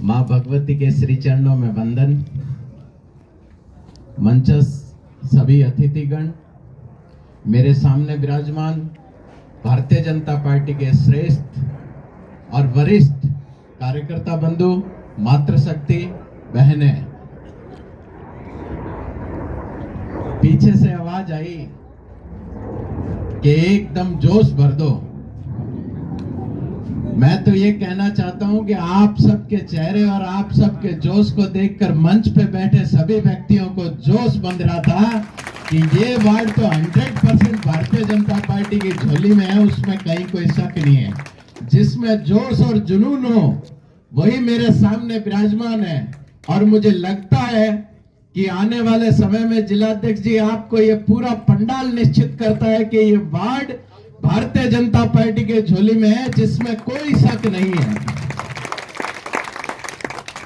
माँ भगवती के श्री चरणों में वंदन। मंचस्थ सभी अतिथिगण, मेरे सामने विराजमान भारतीय जनता पार्टी के श्रेष्ठ और वरिष्ठ कार्यकर्ता बंधु, मातृशक्ति बहनें, पीछे से आवाज आई कि एकदम जोश भर दो। मैं तो ये कहना चाहता हूं कि आप सबके चेहरे और आप सबके जोश को देखकर मंच पे बैठे सभी व्यक्तियों को जोश बंध रहा था कि ये वार्ड तो 100% भारतीय जनता पार्टी की झोली में है, उसमें कहीं कोई शक नहीं है। जिसमें जोश और जुनून हो वही मेरे सामने विराजमान है। और मुझे लगता है कि आने वाले समय में जिलाध्यक्ष जी आपको ये पूरा पंडाल निश्चित करता है कि ये वार्ड भारतीय जनता पार्टी के झोली में है, जिसमें कोई शक नहीं है।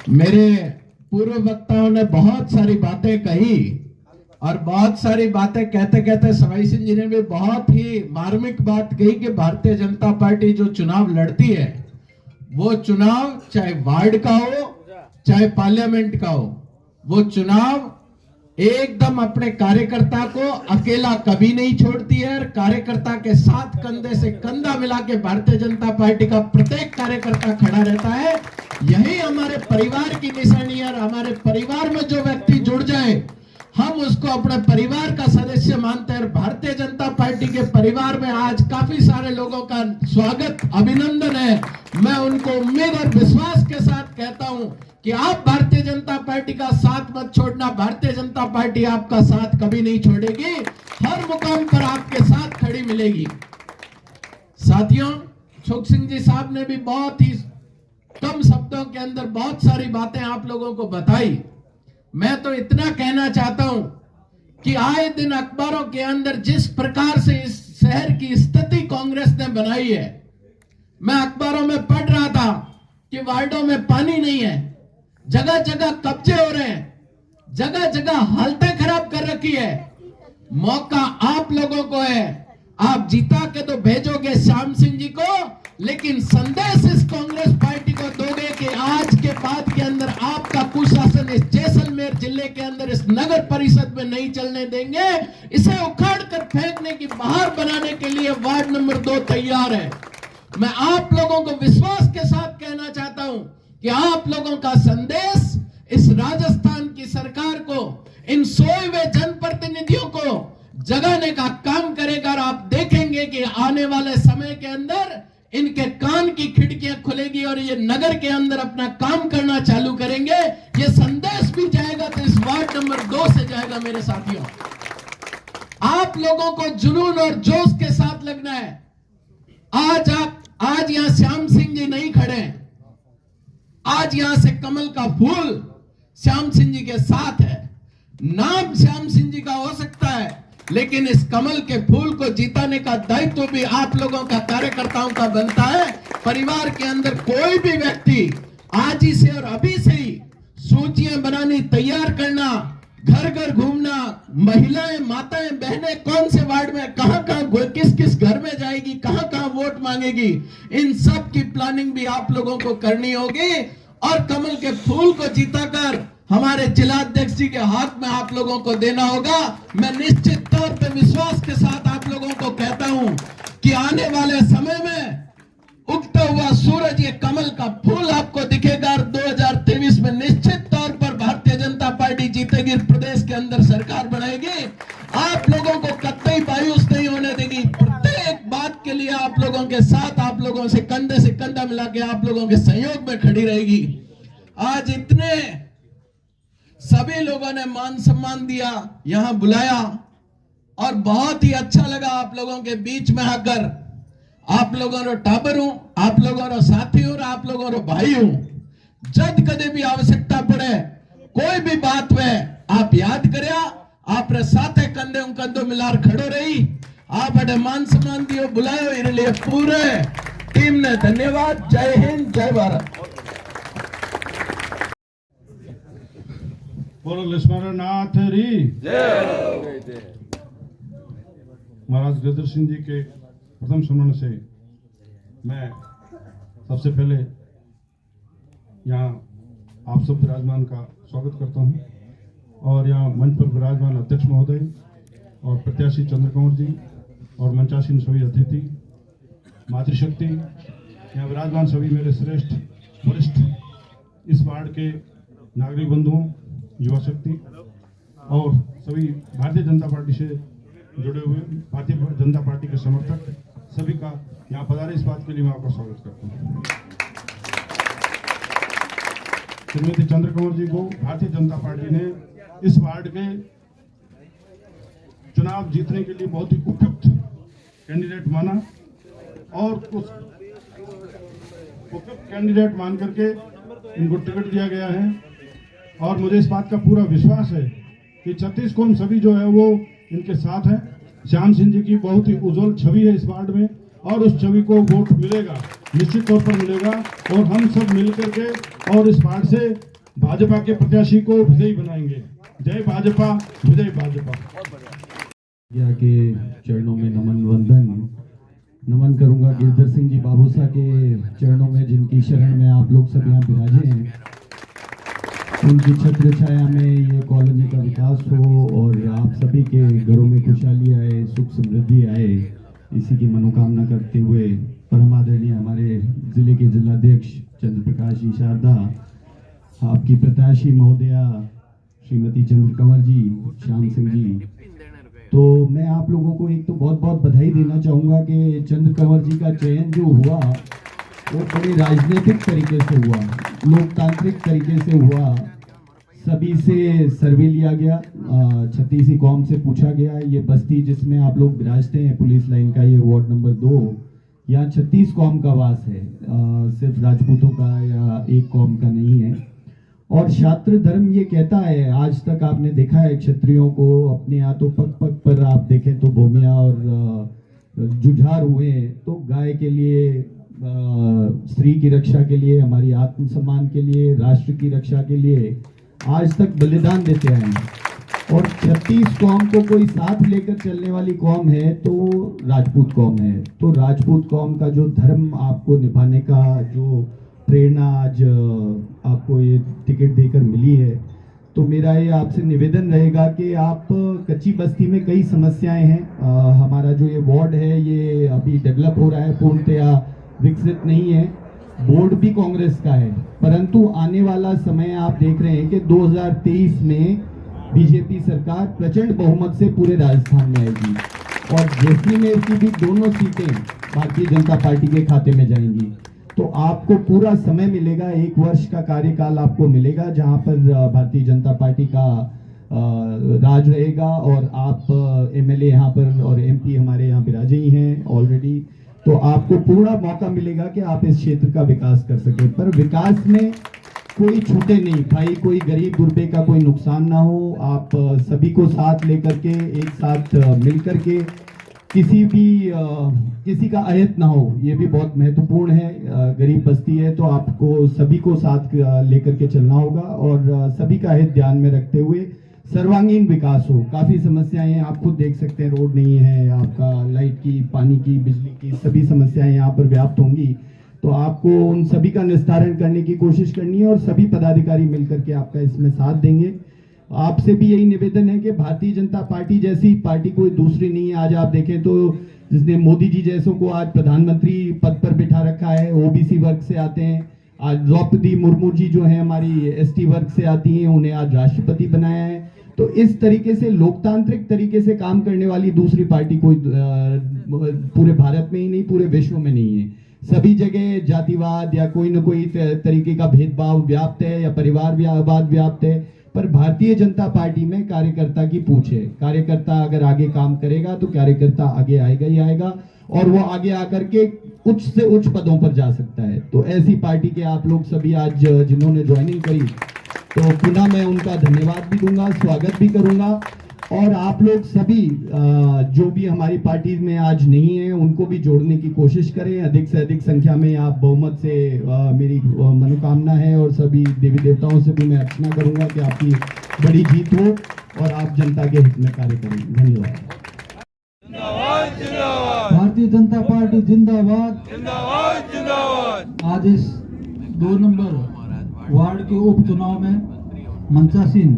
मेरे पूर्व वक्ताओं ने बहुत सारी बातें कही और बहुत सारी बातें कहते कहते सवाई सिंह जी ने भी बहुत ही मार्मिक बात कही कि भारतीय जनता पार्टी जो चुनाव लड़ती है, वो चुनाव चाहे वार्ड का हो चाहे पार्लियामेंट का हो, वो चुनाव एकदम अपने कार्यकर्ता को अकेला कभी नहीं छोड़ती है। और कार्यकर्ता के साथ कंधे से कंधा मिला के भारतीय जनता पार्टी का प्रत्येक कार्यकर्ता खड़ा रहता है। यही हमारे परिवार की निशानी है। और हमारे परिवार में जो व्यक्ति जुड़ जाए, हम उसको अपने परिवार का सदस्य मानते हैं। भारतीय जनता पार्टी के परिवार में आज काफी सारे लोगों का स्वागत, अभिनंदन है। मैं उनको उम्मीद और विश्वास के साथ कहता हूं कि आप भारतीय जनता पार्टी का साथ मत छोड़ना। भारतीय जनता पार्टी आपका साथ कभी नहीं छोड़ेगी, हर मुकाम पर आपके साथ खड़ी मिलेगी। साथियों, सुख सिंह जी साहब ने भी बहुत ही कम शब्दों के अंदर बहुत सारी बातें आप लोगों को बताई। मैं तो इतना कहना चाहता हूं कि आए दिन अखबारों के अंदर जिस प्रकार से इस शहर की स्थिति कांग्रेस ने बनाई है, मैं अखबारों में पढ़ रहा था कि वार्डों में पानी नहीं है, जगह जगह कब्जे हो रहे हैं, जगह जगह हालतें खराब कर रखी है। मौका आप लोगों को है, आप जीता के तो भेजोगे श्याम सिंह जी को, लेकिन संदेश इस कांग्रेस पार्टी को दोगे कि आज के बाद के अंदर आपका कुशासन इस जैसलमेर जिले के अंदर इस नगर परिषद में नहीं चलने देंगे। इसे उखाड़ कर फेंकने की बाहर बनाने के लिए वार्ड नंबर 2 तैयार है। मैं आप लोगों को विश्वास के साथ कहना चाहता हूं कि आप लोगों का संदेश इस राजस्थान की सरकार को, इन सोए हुए जनप्रतिनिधियों को जगाने का काम करेगा। और आप देखेंगे कि आने वाले समय के अंदर इनके कान की खिड़कियां खुलेगी और ये नगर के अंदर अपना काम करना चालू करेंगे। ये संदेश भी जाएगा तो इस वार्ड नंबर 2 से जाएगा। मेरे साथियों, आप लोगों को जुनून और जोश के साथ लगना है। आज यहां श्याम सिंह जी नहीं खड़े हैं, आज यहां से कमल का फूल श्याम सिंह जी के साथ है। नाम श्याम सिंह जी का हो सकता है, लेकिन इस कमल के फूल को जीताने का दायित्व भी आप लोगों का, कार्यकर्ताओं का बनता है। परिवार के अंदर कोई भी व्यक्ति आज ही से और अभी से ही सूचियां बनानी, तैयार करना, घर घर घूमना, महिलाएं, माताएं, बहनें कौन से वार्ड में कहां किस किस घर में जाएगी, कहां कहां वोट मांगेगी, इन सब की प्लानिंग भी आप लोगों को करनी होगी। और कमल के फूल को जीताकर हमारे जिलाध्यक्ष जी के हाथ में आप लोगों को देना होगा। मैं निश्चित तौर पे विश्वास के साथ आप लोगों को कहता हूं कि आने वाले समय में उगता हुआ सूरज, ये कमल का फूल आपको दिखेगा। और 2023 में निश्चित तौर पर भारतीय जनता पार्टी जीतेगी, प्रदेश के अंदर सरकार बनाएगी। आप लोगों को कतई मायूस नहीं होने देगी। प्रत्येक बात के लिए आप लोगों के साथ, आप लोगों से कंधा मिला के आप लोगों के सहयोग में खड़ी रहेगी। आज इतने सभी लोगों ने मान सम्मान दिया, यहां बुलाया और बहुत ही अच्छा लगा आप लोगों के बीच में आकर। आप लोगों रो टाबर हूं, आप लोगों रो साथी हूं, आप लोगों रो भाई हूं। जब कदे भी आवश्यकता पड़े, कोई भी बात में आप याद करया, आप रे साथे कंधे मिलार खड़ो रही। आप अडे मान सम्मान दियो, बुलायो, इन लिए पूरे टीम ने धन्यवाद। जय हिंद, जय भारत। बोलो लक्ष्मणनाथ री जय। महाराज गिरधर सिंह जी के प्रथम स्मरण से मैं सबसे पहले यहाँ आप सब विराजमान का स्वागत करता हूं और यहाँ मंच पर विराजमान अध्यक्ष महोदय और प्रत्याशी चंद्र कंवर जी और मंचासीन सभी अतिथि, मातृशक्ति, यहाँ विराजमान सभी मेरे श्रेष्ठ वरिष्ठ इस वार्ड के नागरिक बंधुओं, युवा शक्ति और सभी भारतीय जनता पार्टी से जुड़े हुए भारतीय जनता पार्टी के समर्थक सभी का यहाँ पधारे इस बात के लिए मैं आपका स्वागत करता हूँ। श्रीमती चंद्र कंवर जी को भारतीय जनता पार्टी ने इस वार्ड के चुनाव जीतने के लिए बहुत ही उपयुक्त कैंडिडेट माना और उस उपयुक्त कैंडिडेट मान करके इनको टिकट दिया गया है और मुझे इस बात का पूरा विश्वास है कि 36 कौम सभी जो है वो इनके साथ है। श्याम सिंह जी की बहुत ही उज्जवल छवि है इस वार्ड में और उस छवि को वोट मिलेगा, निश्चित तौर पर मिलेगा और हम सब मिलकर के और इस वार्ड से भाजपा के प्रत्याशी को विजयी बनाएंगे। जय भाजपा, विजय भाजपा। के चरणों में नमन करूंगा गिरधर सिंह जी बाबूसा के चरणों में, जिनकी शरण में आप लोग सब यहाँ विराजे हैं। उनकी छत्र छाया में ये कॉलोनी का विकास हो और आप सभी के घरों में खुशहाली आए, सुख समृद्धि आए, इसी की मनोकामना करते हुए परम आदरणीय हमारे जिले के जिलाध्यक्ष चंद्र प्रकाश जी शारदा, आपकी प्रत्याशी महोदया श्रीमती चंद्र कंवर जी, श्याम सिंह जी, तो मैं आप लोगों को एक तो बहुत बहुत बधाई देना चाहूँगा कि चंद्र कंवर जी का चयन जो हुआ वो बड़े राजनीतिक तरीके से हुआ, लोकतांत्रिक तरीके से हुआ। सभी से सर्वे लिया गया, 36 कौम से पूछा गया। ये बस्ती जिसमें आप लोग विराजते हैं पुलिस लाइन का, ये वार्ड नंबर 2, यहाँ 36 कौम का वास है, सिर्फ राजपूतों का या एक कौम का नहीं है। और शास्त्र धर्म ये कहता है, आज तक आपने देखा है क्षत्रियों को अपने यहाँ तो पग पग पर आप देखें तो भूमिया और जुझार हुए, तो गाय के लिए, स्त्री की रक्षा के लिए, हमारी आत्मसम्मान के लिए, राष्ट्र की रक्षा के लिए आज तक बलिदान देते आए हैं। और 36 कौम को कोई साथ लेकर चलने वाली कौम है तो राजपूत कौम है। तो राजपूत कौम का जो धर्म आपको निभाने का जो प्रेरणा आज आपको ये टिकट देकर मिली है, तो मेरा ये आपसे निवेदन रहेगा कि आप कच्ची बस्ती में कई समस्याएं हैं। हमारा जो ये वार्ड है ये अभी डेवलप हो रहा है, पूर्णतया विकसित नहीं है। बोर्ड भी कांग्रेस का है, परंतु आने वाला समय आप देख रहे हैं कि 2023 में बीजेपी सरकार प्रचंड बहुमत से पूरे राजस्थान में आएगी और जैसलमेर की भी दोनों सीटें भारतीय जनता पार्टी के खाते में जाएंगी। तो आपको पूरा समय मिलेगा, 1 वर्ष का कार्यकाल आपको मिलेगा जहां पर भारतीय जनता पार्टी का राज रहेगा और आप एमएलए यहाँ पर और एमपी हमारे यहाँ विराजे ही हैं ऑलरेडी। तो आपको पूरा मौका मिलेगा कि आप इस क्षेत्र का विकास कर सके, पर विकास में कोई छूटे नहीं भाई, कोई गरीब गुरबे का कोई नुकसान ना हो। आप सभी को साथ लेकर के एक साथ मिल करके किसी का अहित ना हो, ये भी बहुत महत्वपूर्ण है। गरीब बस्ती है तो आपको सभी को साथ लेकर के चलना होगा और सभी का हित ध्यान में रखते हुए सर्वांगीण विकास हो। काफी समस्याएं हैं, आप खुद देख सकते हैं, रोड नहीं है, आपका लाइट की, पानी की, बिजली की सभी समस्याएं यहाँ पर व्याप्त होंगी। तो आपको उन सभी का निस्तारण करने की कोशिश करनी है और सभी पदाधिकारी मिलकर के आपका इसमें साथ देंगे। आपसे भी यही निवेदन है कि भारतीय जनता पार्टी जैसी पार्टी कोई दूसरी नहीं है। आज आप देखें तो जिसने मोदी जी जैसों को आज प्रधानमंत्री पद पर बिठा रखा है, ओबीसी वर्ग से आते हैं। आज द्रौपदी मुर्मू जी जो है हमारी एसटी वर्ग से आती हैं, उन्हें आज राष्ट्रपति बनाया है। तो इस तरीके से लोकतांत्रिक तरीके से काम करने वाली दूसरी पार्टी कोई पूरे भारत में ही नहीं, पूरे विश्व में नहीं है। सभी जगह जातिवाद या कोई न कोई तरीके का भेदभाव व्याप्त है या परिवारवाद व्याप्त है, पर भारतीय जनता पार्टी में कार्यकर्ता की पूछ है। कार्यकर्ता अगर आगे काम करेगा तो कार्यकर्ता आगे आएगा ही आएगा और वो आगे आकर के उच्च से उच्च पदों पर जा सकता है। तो ऐसी पार्टी के आप लोग सभी आज जिन्होंने ज्वाइनिंग करी, तो पुनः मैं उनका धन्यवाद भी दूंगा, स्वागत भी करूंगा। और आप लोग सभी जो भी हमारी पार्टी में आज नहीं है उनको भी जोड़ने की कोशिश करें। अधिक से अधिक संख्या में आप बहुमत से मेरी मनोकामना है और सभी देवी देवताओं से भी मैं अर्चना करूंगा कि आपकी बड़ी जीत हो और आप जनता के हित में कार्य करें। धन्यवाद। भारतीय जनता पार्टी जिंदाबाद। जिंदाबाद जिंदाबाद। आज इस 2 नंबर वार्ड के उपचुनाव में मंचासीन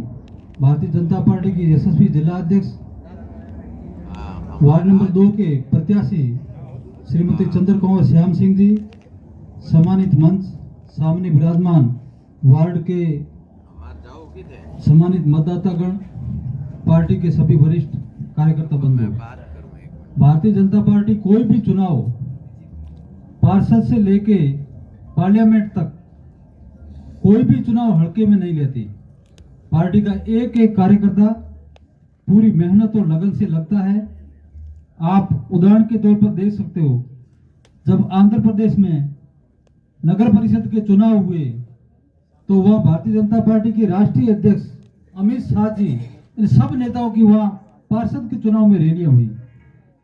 भारतीय जनता पार्टी की यशस्वी जिला अध्यक्ष वार्ड नंबर 2 के प्रत्याशी श्रीमती चंद्र कंवर श्याम सिंह जी, सम्मानित मंच, सामने विराजमान वार्ड के सम्मानित मतदातागण, पार्टी के सभी वरिष्ठ कार्यकर्ता बंधु, भारतीय जनता पार्टी कोई भी चुनाव पार्षद से लेके पार्लियामेंट तक कोई भी चुनाव हल्के में नहीं लेती। पार्टी का एक एक कार्यकर्ता पूरी मेहनत और लगन से लगता है। आप उदाहरण के तौर पर देख सकते हो, जब आंध्र प्रदेश में नगर परिषद के चुनाव हुए तो वह भारतीय जनता पार्टी के राष्ट्रीय अध्यक्ष अमित शाह जी, इन सब नेताओं की वहां पार्षद के चुनाव में रैलियां हुई।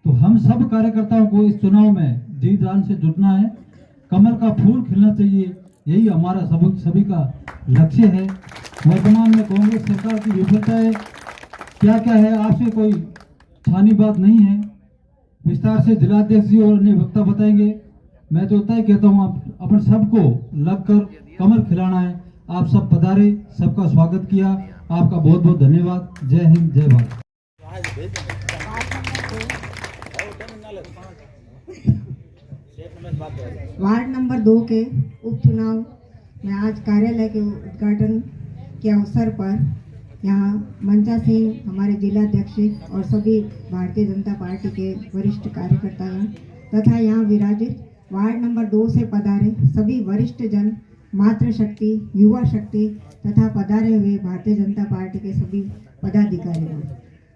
तो हम सब कार्यकर्ताओं को इस चुनाव में जी जान से जुटना है, कमल का फूल खिलना चाहिए, यही हमारा सभी का लक्ष्य है। वर्तमान में कांग्रेस सरकार की विफलताएं क्या क्या है, आपसे कोई छानी बात नहीं है, विस्तार से जिलाध्यक्ष जी और अन्य वक्ता बताएंगे। मैं तो उतना ही कहता हूँ, आप अपन सबको लगकर कमल खिलाना है। आप सब पधारे, सबका स्वागत किया, आपका बहुत बहुत धन्यवाद। जय हिंद, जय भारत। वार्ड नंबर 2 के उपचुनाव में आज कार्यालय के उद्घाटन के अवसर पर यहाँ मंचा सिंह हमारे जिलाध्यक्ष और सभी भारतीय जनता पार्टी के वरिष्ठ कार्यकर्तागण तथा यहाँ विराजित वार्ड नंबर 2 से पधारे सभी वरिष्ठ जन, मातृशक्ति, युवा शक्ति तथा पधारे हुए भारतीय जनता पार्टी के सभी पदाधिकारीगण,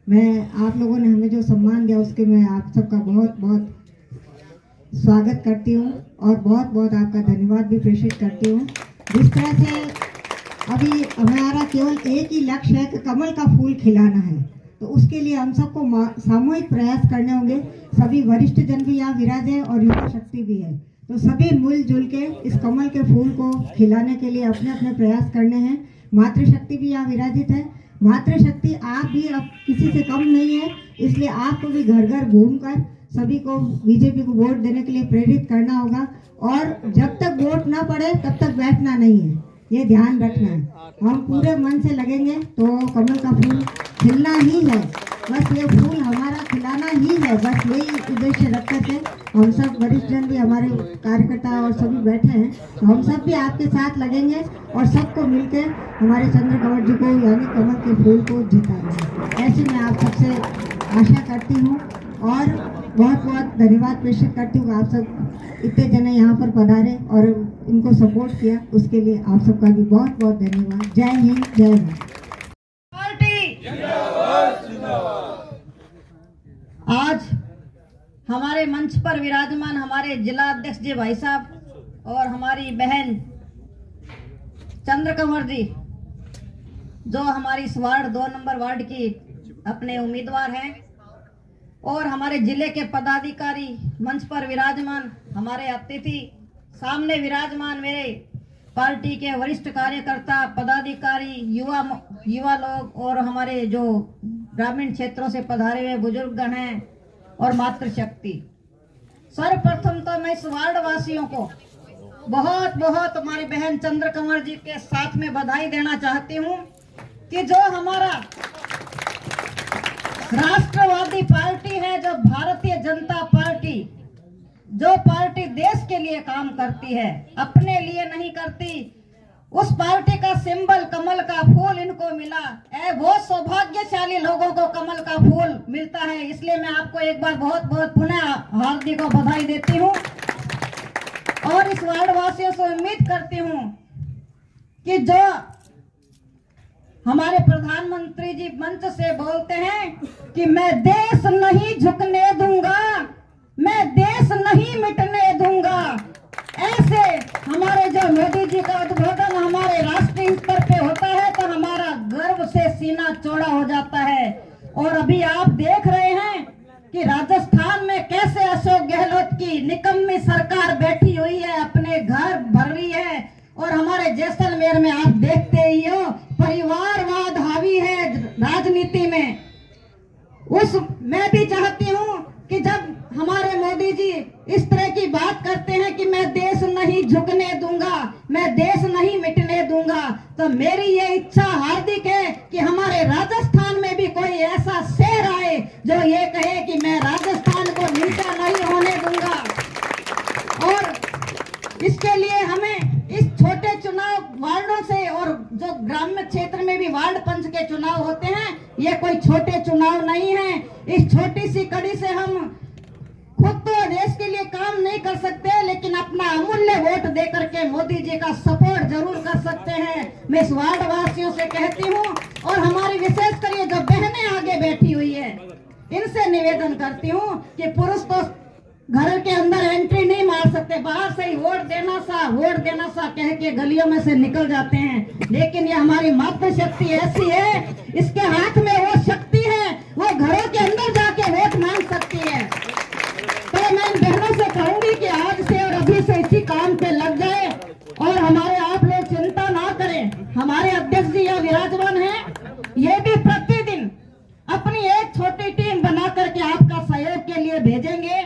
मैं आप लोगों ने हमें जो सम्मान दिया उसके मैं आप सबका बहुत बहुत स्वागत करती हूँ और बहुत बहुत आपका धन्यवाद भी प्रेषित करती हूँ। जिस तरह से अभी हमारा केवल एक ही लक्ष्य है कि कमल का फूल खिलाना है, तो उसके लिए हम सबको सामूहिक प्रयास करने होंगे। सभी वरिष्ठ जन भी यहाँ विराजे और युवा शक्ति भी है, तो सभी मिलजुल के इस कमल के फूल को खिलाने के लिए अपने अपने प्रयास करने हैं। मातृशक्ति भी यहाँ विराजित है। मातृशक्ति आप भी अब किसी से कम नहीं है, इसलिए आपको भी घर घर घूमकर सभी को बीजेपी को वोट देने के लिए प्रेरित करना होगा और जब तक वोट ना पड़े तब तक बैठना नहीं है, ये ध्यान रखना है। हम पूरे मन से लगेंगे तो कमल का फूल खिलना ही है, बस ये फूल हमारा खिलाना ही है, बस यही उद्देश्य रखते थे। हम सब वरिष्ठ जन भी, हमारे कार्यकर्ता और सभी बैठे हैं, तो हम सब भी आपके साथ लगेंगे और सबको मिलकर हमारे चंद्र कंवर जी को यानी कमल के फूल को जिताएंगे, ऐसी मैं आप सबसे आशा करती हूँ और बहुत बहुत धन्यवाद प्रेषित करती हूँ। आप सब इतने जने यहाँ पर पधारे और इनको सपोर्ट किया, उसके लिए आप सबका भी बहुत बहुत धन्यवाद। जय हिंद, जय भारत। आज हमारे मंच पर विराजमान हमारे जिला अध्यक्ष जी भाई साहब और हमारी बहन चंद्र कंवर जी, जो हमारी इस वार्ड 2 नंबर वार्ड की अपने उम्मीदवार हैं, और हमारे जिले के पदाधिकारी मंच पर विराजमान, हमारे अतिथि सामने विराजमान मेरे पार्टी के वरिष्ठ कार्यकर्ता, पदाधिकारी, युवा लोग और हमारे जो ग्रामीण क्षेत्रों से पधारे हुए बुजुर्गगण हैं और मातृशक्ति। सर्वप्रथम तो मैं इस वार्ड वासियों को बहुत बहुत हमारी बहन चंद्र कंवर जी के साथ में बधाई देना चाहती हूँ कि जो हमारा राष्ट्रवादी पार्टी है, जो भारतीय जनता पार्टी, जो पार्टी देश के लिए काम करती है, अपने लिए नहीं करती, उस पार्टी का सिंबल कमल का फूल इनको मिला। बहुत सौभाग्यशाली लोगों को कमल का फूल मिलता है, इसलिए मैं आपको एक बार बहुत बहुत पुनः हार्दिक बधाई देती हूँ और इस वार्ड वासियों से उम्मीद करती हूँ कि जो हमारे प्रधानमंत्री जी मंच से बोलते हैं कि मैं देश नहीं झुकने दूंगा, मैं देश नहीं मिटने दूंगा, ऐसे हमारे जो मोदी जी का उद्बोधन हमारे राष्ट्रीय स्तर पे होता है तो हमारा गर्व से सीना चौड़ा हो जाता है। और अभी आप देख रहे हैं कि राजस्थान में कैसे अशोक गहलोत की निकम्मी सरकार बैठी हुई है, अपने घर भर रही है, और हमारे जैसलमेर में आप देखते ही हो परिवारवाद हावी है राजनीति में। मैं भी चाहती हूँ कि जब हमारे मोदी जी इस तरह की बात करते हैं कि मैं देश नहीं झुकने दूंगा, मैं देश नहीं मिटने दूंगा, तो मेरी ये इच्छा हार्दिक है कि हमारे राजस्थान में भी कोई ऐसा शेर आए जो ये कहे कि मैं राजस्थान को नीचा नहीं होने दूंगा। और इसके लिए हमें इस छोटे चुनाव वार्डों से, और जो ग्राम्य क्षेत्र में भी वार्ड पंच के चुनाव होते हैं, ये कोई छोटे चुनाव नहीं है। इस छोटी सी कड़ी से हम खुद तो देश के लिए काम नहीं कर सकते, लेकिन अपना अमूल्य वोट दे करके मोदी जी का सपोर्ट जरूर कर सकते हैं। मैं इस वार्ड वासियों से कहती हूँ, और हमारी विशेषकर ये जो बहनें आगे बैठी हुई है, इनसे निवेदन करती हूँ कि पुरुष तो घर के अंदर एंट्री नहीं मार सकते, बाहर से ही वोट देना सा कह के गलियों में से निकल जाते हैं। लेकिन ये हमारी मातृशक्ति ऐसी है, इसके हाथ में वो शक्ति है, वो घरों के अंदर जाके वोट मांग सकती है। तो मैं इन बहनों से कहूंगी कि आज से और अभी से इसी काम पे लग जाए, और हमारे आप लोग चिंता ना करें। हमारे अध्यक्ष जी यहाँ विराजमान हैं, ये भी प्रतिदिन अपनी एक छोटी टीम बना करके आपका सहयोग के लिए भेजेंगे,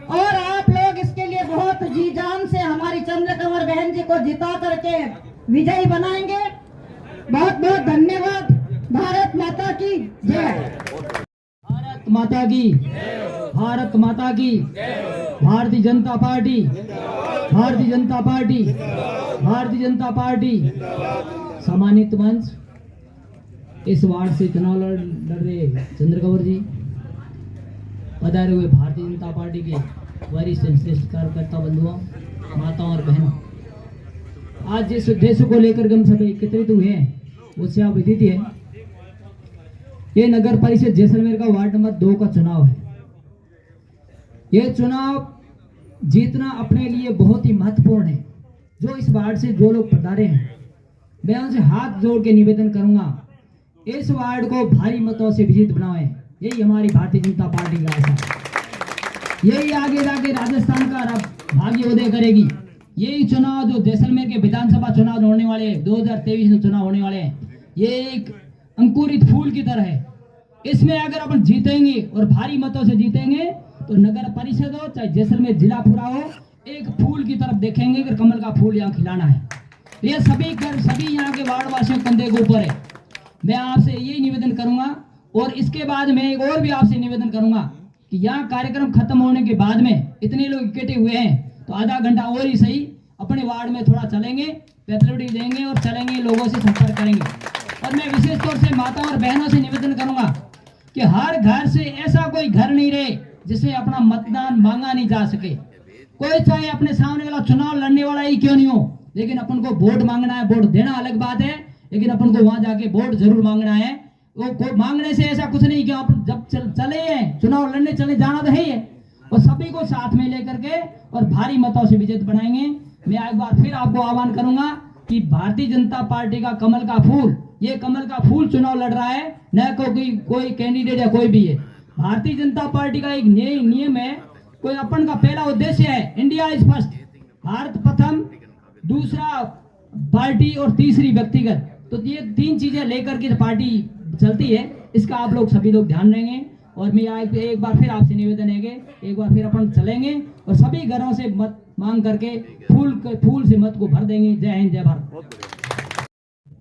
और आप लोग इसके लिए बहुत जी जान से हमारी चंद्रकंवर बहन जी को जिता करके विजयी बनाएंगे। बहुत बहुत धन्यवाद। भारत माता की जय। भारत माता की, भारत माता की, Bharatiya Janata party, Bharatiya Janata party, Bharatiya Janata party. सम्मानित मंच, इस वार्ड से चुनाव लड़ रहे चंद्रकंवर जी, पधारे हुए भारतीय जनता पार्टी के वरिष्ठ श्रेष्ठ कार्यकर्ता बंधुओं, माताओं और बहनों, आज जिस उद्देश्य को लेकर हम सभी एकत्रित हुए हैं उससे आप विदित है। ये नगर परिषद जैसलमेर का वार्ड नंबर 2 का चुनाव है। ये चुनाव जीतना अपने लिए बहुत ही महत्वपूर्ण है। जो इस वार्ड से जो लोग पधारे हैं, मैं उनसे हाथ जोड़ के निवेदन करूंगा, इस वार्ड को भारी मतों से विजित बनाएं। यही हमारी भारतीय जनता पार्टी का आशा है। यही आगे जाके राजस्थान का भाग्य उदय करेगी। यही चुनाव जो जैसलमेर के विधानसभा चुनाव होने वाले 2023 में चुनाव होने वाले हैं, ये एक अंकुरित फूल की तरह है। इसमें अगर अपन जीतेंगे और भारी मतों से जीतेंगे तो नगर परिषद हो चाहे जैसलमेर जिला पूरा हो, एक फूल की तरफ देखेंगे कि कमल का फूल यहाँ खिलाना है। ये सभी यहाँ के वार्ड वासियों कंधे के ऊपर है। मैं आपसे यही निवेदन करूंगा, और इसके बाद मैं एक और भी आपसे निवेदन करूंगा कि यहाँ कार्यक्रम खत्म होने के बाद में इतने लोग इकट्ठे हुए हैं तो आधा घंटा और ही सही अपने वार्ड में थोड़ा चलेंगे, पैथोलॉजी देंगे और चलेंगे, लोगों से संपर्क करेंगे। और मैं विशेष तौर से माताओं और बहनों से निवेदन करूंगा कि हर घर से ऐसा कोई घर नहीं रहे जिसे अपना मतदान मांगा नहीं जा सके। कोई चाहे अपने सामने वाला चुनाव लड़ने वाला ही क्यों नहीं हो, लेकिन अपन को वोट मांगना है। वोट देना अलग बात है, लेकिन अपन को वहां जाके वोट जरूर मांगना है। वो मांगने से ऐसा कुछ नहीं कि आप जब चले हैं चुनाव लड़ने, चले जाना तो है ही है, और सभी को साथ में लेकर के और भारी मतों से विजेता बनाएंगे। मैं एक बार फिर आपको आह्वान करूंगा कि भारतीय जनता पार्टी का कमल का फूल, ये कमल का फूल चुनाव लड़ रहा है, न कोई कैंडिडेट या कोई भी है। भारतीय जनता पार्टी का एक नियम है, कोई अपन का पहला उद्देश्य है इंडिया इज फर्स्ट, भारत प्रथम, दूसरा पार्टी और तीसरी व्यक्तिगत। तो ये 3 चीजें लेकर के पार्टी चलती है। इसका आप लोग सभी लोग ध्यान देंगे। और मैं एक बार फिर आपसे निवेदन है कि एक बार फिर अपन चलेंगे और सभी घरों से मत मांग करके फूल से मत को भर देंगे। जय हिंद, जय भारत।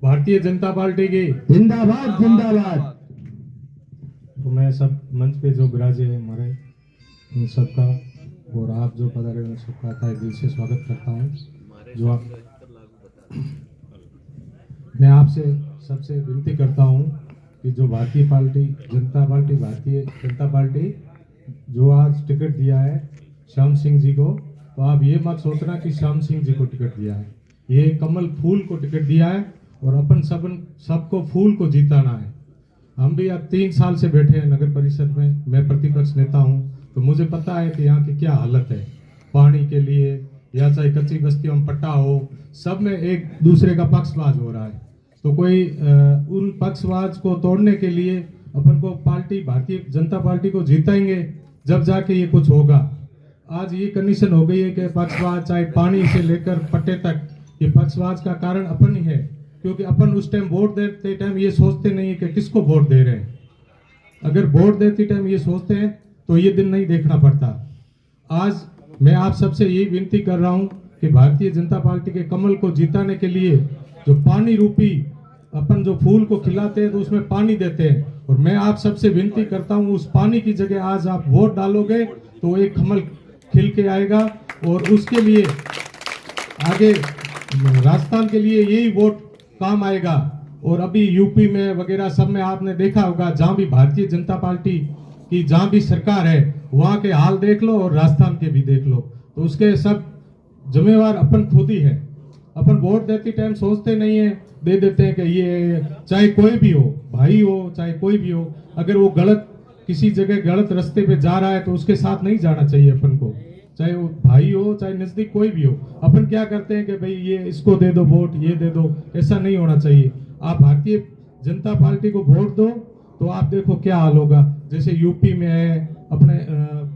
भारतीय जनता पार्टी की जिंदाबाद जिंदाबाद। तो मैं सब मंच पे जो विराजे हैं हमारे, उन सबका और आप जो पधारे उन सबका तहे दिल से स्वागत करता हूँ। जो आप मैं आपसे सबसे विनती करता हूँ कि जो भारतीय जनता पार्टी जो आज टिकट दिया है श्याम सिंह जी को, तो आप ये मत सोचना कि श्याम सिंह जी को टिकट दिया है, ये कमल फूल को टिकट दिया है और अपन सबको फूल को जीताना है। हम भी अब 3 साल से बैठे हैं नगर परिषद में, मैं प्रतिपक्ष नेता हूँ, तो मुझे पता है कि यहाँ की क्या हालत है पानी के लिए, या चाहे कच्ची बस्तियों में पट्टा हो, सब में एक दूसरे का पक्षपात हो रहा है। तो कोई उन पक्षपात को तोड़ने के लिए अपन को भारतीय जनता पार्टी को जीतेंगे जब जाके ये कुछ होगा। आज ये कंडीशन हो गई है कि पक्षपात चाहे पानी से लेकर पट्टे तक, ये पक्षपात का कारण अपन ही है, क्योंकि अपन उस टाइम वोट देते टाइम ये सोचते नहीं है कि किसको वोट दे रहे हैं। अगर वोट देते टाइम ये सोचते हैं तो ये दिन नहीं देखना पड़ता। आज मैं आप सबसे यही विनती कर रहा हूं कि भारतीय जनता पार्टी के कमल को जिताने के लिए जो पानी रूपी अपन जो फूल को खिलाते हैं तो उसमें पानी देते हैं, और मैं आप सबसे विनती करता हूं उस पानी की जगह आज आप वोट डालोगे तो एक कमल खिल के आएगा, और उसके लिए आगे राजस्थान के लिए यही वोट काम आएगा। और अभी यूपी में वगैरह सब में आपने देखा होगा, जहां भी भारतीय जनता पार्टी की जहां भी सरकार है वहां के हाल देख लो और राजस्थान के भी देख लो, तो उसके सब जिम्मेवार अपन खुद ही है। अपन वोट देते टाइम सोचते नहीं है, दे देते हैं कि ये चाहे कोई भी हो, भाई हो चाहे कोई भी हो, अगर वो गलत किसी जगह गलत रास्ते पे जा रहा है तो उसके साथ नहीं जाना चाहिए अपन को, चाहे वो भाई हो चाहे नजदीक कोई भी हो। अपन क्या करते हैं कि भाई ये इसको दे दो वोट, ये दे दो, ऐसा नहीं होना चाहिए। आप भारतीय जनता पार्टी को वोट दो तो आप देखो क्या हाल होगा। जैसे यूपी में है, अपने